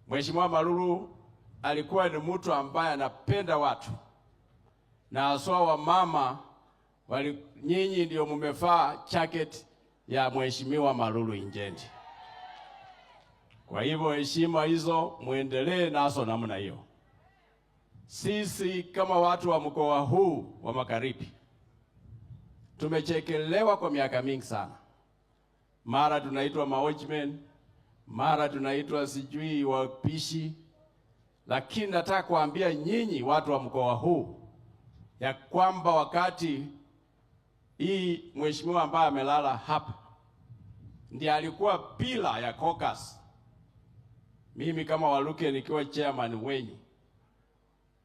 Mheshimiwa Malulu alikuwa ni mtu ambaye anapenda watu, na haswa wa mama nyinyi ndio mmevaa jacket ya Mheshimiwa Malulu Injendi. Kwa hivyo heshima hizo muendelee nazo namna hiyo. Sisi kama watu wa mkoa huu wa Magharibi tumechekelewa kwa miaka mingi sana. Mara tunaitwa maochman, mara tunaitwa sijui wapishi, lakini nataka kuambia nyinyi watu wa mkoa huu ya kwamba wakati hii mheshimiwa ambaye amelala hapa ndiye alikuwa pila ya caucus, mimi kama Waluke nikiwa chairman wenyu.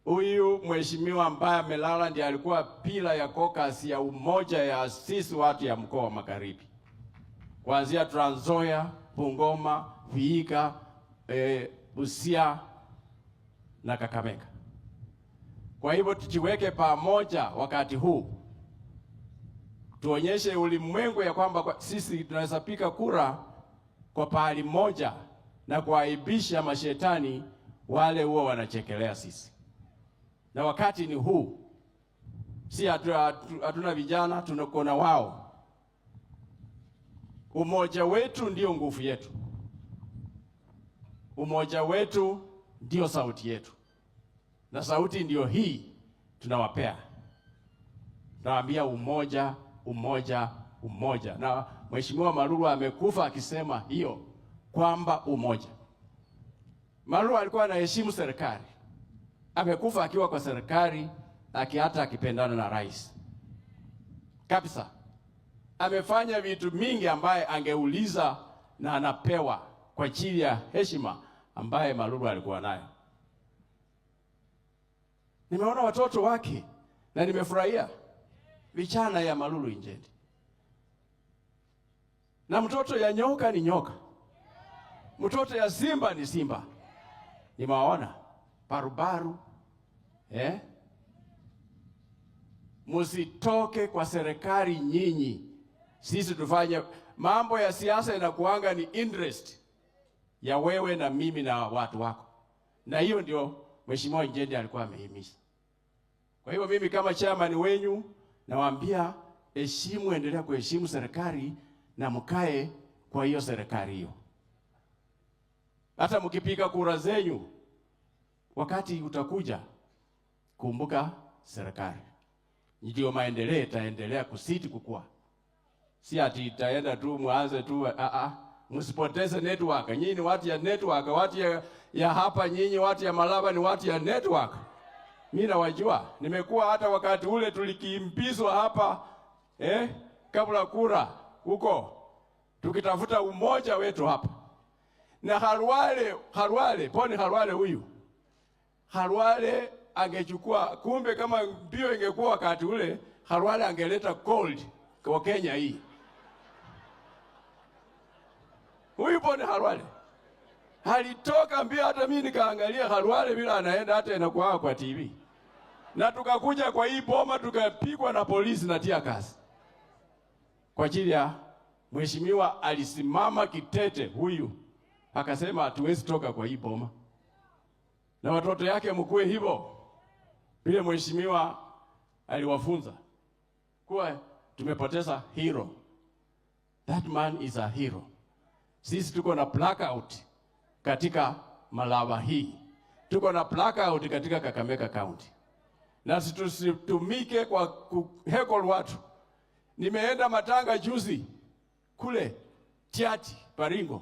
Huyu mheshimiwa ambaye amelala ndiye alikuwa pila ya caucus ya umoja ya sisi watu ya mkoa wa Magharibi, kuanzia Trans Nzoia, Bungoma, Vihiga, Busia na Kakamega. Kwa hivyo tujiweke pamoja wakati huu, tuonyeshe ulimwengu ya kwamba sisi tunaweza piga kura kwa pahali moja na kuaibisha mashetani wale huo wanachekelea sisi. Na wakati ni huu, si hatuna vijana, tunakona wao. Umoja wetu ndio nguvu yetu, umoja wetu ndio sauti yetu, na sauti ndio hii tunawapea. Nawaambia umoja, umoja, umoja. Na Mheshimiwa Malulu amekufa akisema hiyo kwamba umoja. Malulu alikuwa anaheshimu serikali, amekufa akiwa kwa serikali, hata akipendana na rais kabisa. Amefanya vitu mingi ambaye angeuliza na anapewa kwa ajili ya heshima ambaye Malulu alikuwa nayo. Nimeona watoto wake na nimefurahia vijana ya Malulu Injendi. Na mtoto ya nyoka ni nyoka, mtoto ya simba ni simba. Nimewaona barubaru. Musitoke kwa serikali nyinyi. Sisi tufanye mambo ya siasa, inakuanga ni interest ya wewe na mimi na watu wako, na hiyo ndio Mheshimiwa Injendi alikuwa amehimiza. Kwa hivyo mimi kama chairman wenyu nawaambia heshimu, endelea kuheshimu serikali na mkae kwa hiyo serikali hiyo. Hata mkipiga kura zenyu, wakati utakuja, kumbuka serikali ndio maendeleo itaendelea kusiti kukua. Si ati itaenda tu mwanze tu msipoteze network. Nyinyi ni watu ya network, watu ya hapa, nyinyi watu ya Malaba ni watu ya network. Mimi nawajua. Nimekuwa hata wakati ule tulikimbizwa hapa kabla kura huko, tukitafuta umoja wetu hapa. Na Halwale, poni Halwale huyu. Halwale angechukua, kumbe kama mbio ingekuwa wakati ule, Halwale angeleta gold kwa Kenya hii. Huyu poni Halwale halitoka mbio, hata mimi nikaangalia Halwale bila anaenda, hata inakuwa kwa TV. Na tukakuja kwa hii boma tukapigwa na polisi na tia kasi. Kwa ajili ya mheshimiwa alisimama kitete huyu, akasema hatuwezi toka kwa hii boma. Na watoto yake mkue hivyo. Vile mheshimiwa aliwafunza kuwa tumepoteza hero. That man is a hero. Sisi tuko na blackout katika Malaba hii. Tuko na blackout katika Kakamega County. Na tusitumike kwa kuhekol watu. Nimeenda matanga juzi kule Tiati, Baringo.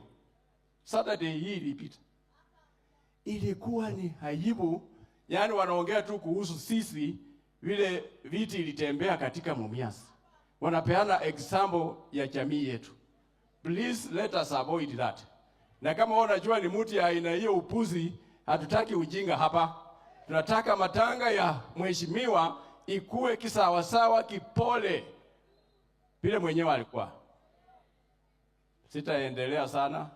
Saturday hii ilipita. Ilikuwa ni aibu, yani wanaongea tu kuhusu sisi vile viti ilitembea katika Mumias. Wanapeana example ya jamii yetu. Please let us avoid that. Na kama unajua ni mtu ya aina hiyo upuzi, hatutaki ujinga hapa. Tunataka matanga ya mheshimiwa ikue kisawasawa, kipole vile mwenyewe alikuwa. Sitaendelea sana.